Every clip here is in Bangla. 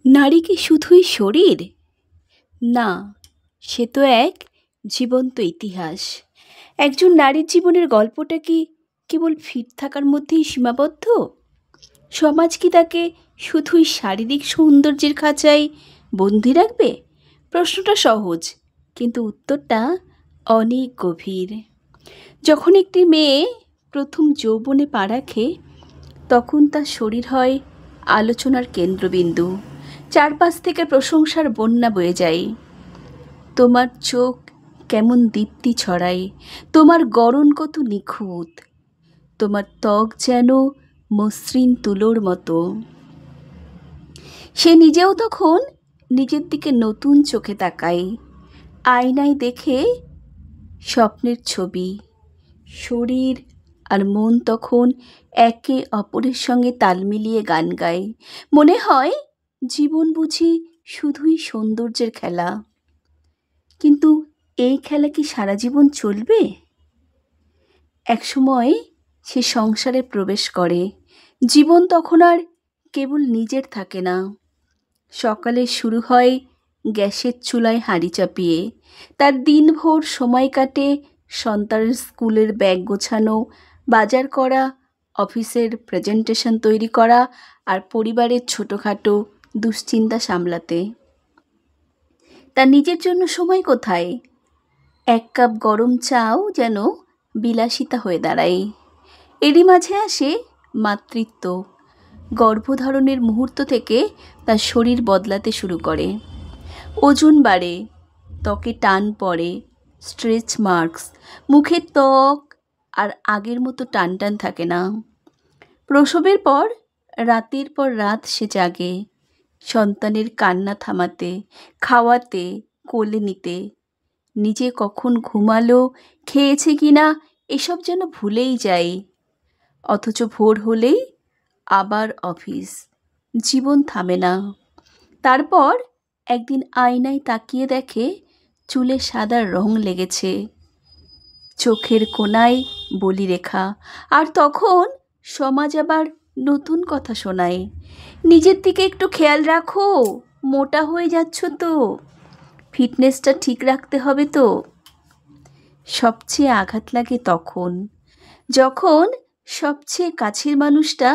নারী কি শুধুই শরীর? না, সে তো এক জীবন্ত ইতিহাস। একজন নারীর জীবনের গল্পটা কি কেবল ফিট থাকার মধ্যেই সীমাবদ্ধ? সমাজ কি তাকে শুধুই শারীরিক সৌন্দর্যের খাঁচায় বন্দি রাখবে? প্রশ্নটা সহজ, কিন্তু উত্তরটা অনেক গভীর। যখন একটি মেয়ে প্রথম যৌবনে পা রাখে, তখন তার শরীর হয় আলোচনার কেন্দ্রবিন্দু। চারপাশ থেকে প্রশংসার বন্যা বয়ে যায়। তোমার চোখ কেমন দীপ্তি ছড়ায়, তোমার গড়ন কত নিখুঁত, তোমার ত্বক যেন মসৃণ তুলোর মতো। সে নিজেও তখন নিজের দিকে নতুন চোখে তাকায়। আয়নায় দেখে স্বপ্নের ছবি। শরীর আর মন তখন একে অপরের সঙ্গে তাল মিলিয়ে গান গায়। মনে হয় জীবন বুঝি শুধুই সৌন্দর্যের খেলা। কিন্তু এই খেলা কি সারা জীবন চলবে? একসময় সে সংসারে প্রবেশ করে। জীবন তখন আর কেবল নিজের থাকে না। সকালে শুরু হয় গ্যাসের চুলায় হাঁড়ি চাপিয়ে। তার দিনভর সময় কাটে সন্তানের স্কুলের ব্যাগ গোছানো, বাজার করা, অফিসের প্রেজেন্টেশন তৈরি করা আর পরিবারের ছোটোখাটো দুশ্চিন্তা সামলাতে। তার নিজের জন্য সময় কোথায়? এক কাপ গরম চাও যেন বিলাসিতা হয়ে দাঁড়ায়। এরই মাঝে আসে মাতৃত্ব। গর্ভধারণের মুহূর্ত থেকে তার শরীর বদলাতে শুরু করে। ওজন বাড়ে, ত্বকে টান পড়ে, স্ট্রেচ মার্কস, মুখের ত্বক আর আগের মতো টান টান থাকে না। প্রসবের পর রাতের পর রাত সে জাগে, সন্তানের কান্না থামাতে, খাওয়াতে, কোলে নিতে। নিজে কখন ঘুমালো, খেয়েছে কিনা এসব যেন ভুলেই যায়। অথচ ভোর হলেই আবার অফিস। জীবন থামে না। তারপর একদিন আয়নায় তাকিয়ে দেখে চুলে সাদা রং লেগেছে, চোখের কোণায় বলিরেখা। আর তখন সমাজ আবার নতুন কথা শোনায়। নিজের দিকে একটু খেয়াল রাখো, মোটা হয়ে যাচ্ছ তো, ফিটনেসটা ঠিক রাখতে হবে তো। সবচেয়ে আঘাত লাগে তখন, যখন সবচেয়ে কাছের মানুষটা,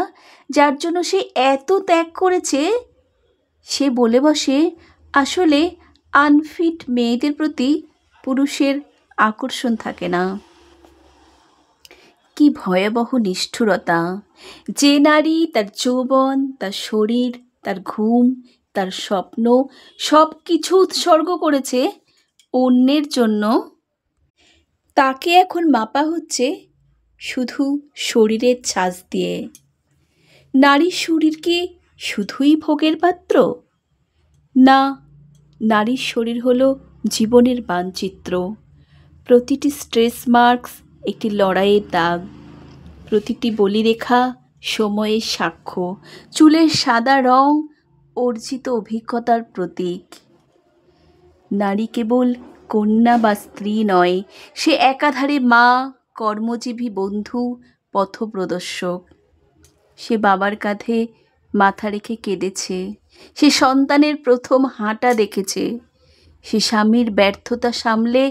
যার জন্য সে এত ত্যাগ করেছে, সে বলে বসে আসলে আনফিট মেয়েদের প্রতি পুরুষের আকর্ষণ থাকে না। কি ভয়াবহ নিষ্ঠুরতা! যে নারী তার যৌবন, তার শরীর, তার ঘুম, তার স্বপ্ন সব কিছু উৎসর্গ করেছে অন্যের জন্য, তাকে এখন মাপা হচ্ছে শুধু শরীরের ছাঁচ দিয়ে। নারীর শরীর কি শুধুই ভোগের পাত্র? না, নারীর শরীর হলো জীবনের মানচিত্র। প্রতিটি স্ট্রেস মার্কস একটি লড়াইয়ের দাগ, প্রতিটি বলিরেখা সময়ের সাক্ষ্য, চুলের সাদা রং অর্জিত অভিজ্ঞতার প্রতীক। নারী কেবল কন্যা বা স্ত্রী নয়, সে একাধারে মা, কর্মজীবী বন্ধু, পথপ্রদর্শক। সে বাবার কাঁধে মাথা রেখে কেঁদেছে, সে সন্তানের প্রথম হাঁটা দেখেছে, সে স্বামীর ব্যর্থতা সামলে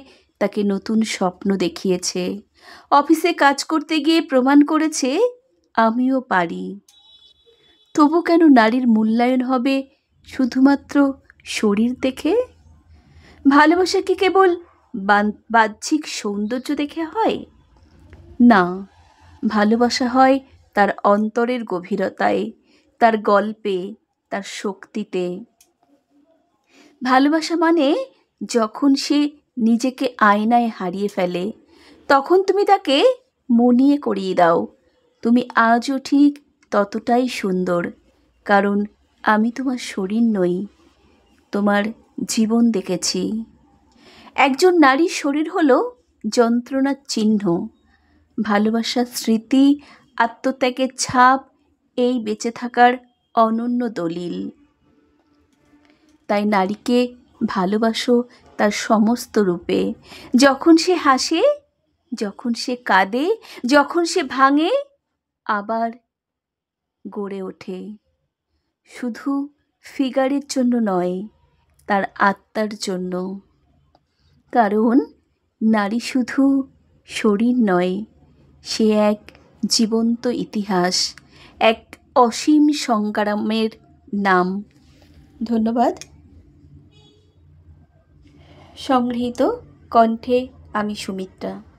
তাকে নতুন স্বপ্ন দেখিয়েছে। অফিসে কাজ করতে গিয়ে প্রমাণ করেছে আমিও পারি। তবু কেন নারীর মূল্যায়ন হবে শুধুমাত্র শরীর দেখে? ভালোবাসা কি কেবল বাহ্যিক সৌন্দর্য দেখে হয়? না, ভালোবাসা হয় তার অন্তরের গভীরতায়, তার গল্পে, তার শক্তিতে। ভালোবাসা মানে যখন সে নিজেকে আয়নায় হারিয়ে ফেলে, তখন তুমি তাকে মনিয়ে করিয়ে দাও, তুমি আজও ঠিক ততটাই সুন্দর, কারণ আমি তোমার শরীর নই, তোমার জীবন দেখেছি। একজন নারীর শরীর হলো যন্ত্রণার চিহ্ন, ভালোবাসার স্মৃতি, আত্মত্যাগের ছাপ, এই বেঁচে থাকার অনন্য দলিল। তাই নারীকে ভালোবাসো তার সমস্ত রূপে, যখন সে হাসে, যখন সে কাঁদে, যখন সে ভাঙে, আবার গড়ে ওঠে। শুধু ফিগারের জন্য নয়, তার আত্মার জন্য। কারণ নারী শুধু শরীর নয়, সে এক জীবন্ত ইতিহাস, এক অসীম সংগ্রামের নাম। ধন্যবাদ। সংগৃহীত কণ্ঠে আমি সুমিত্রা।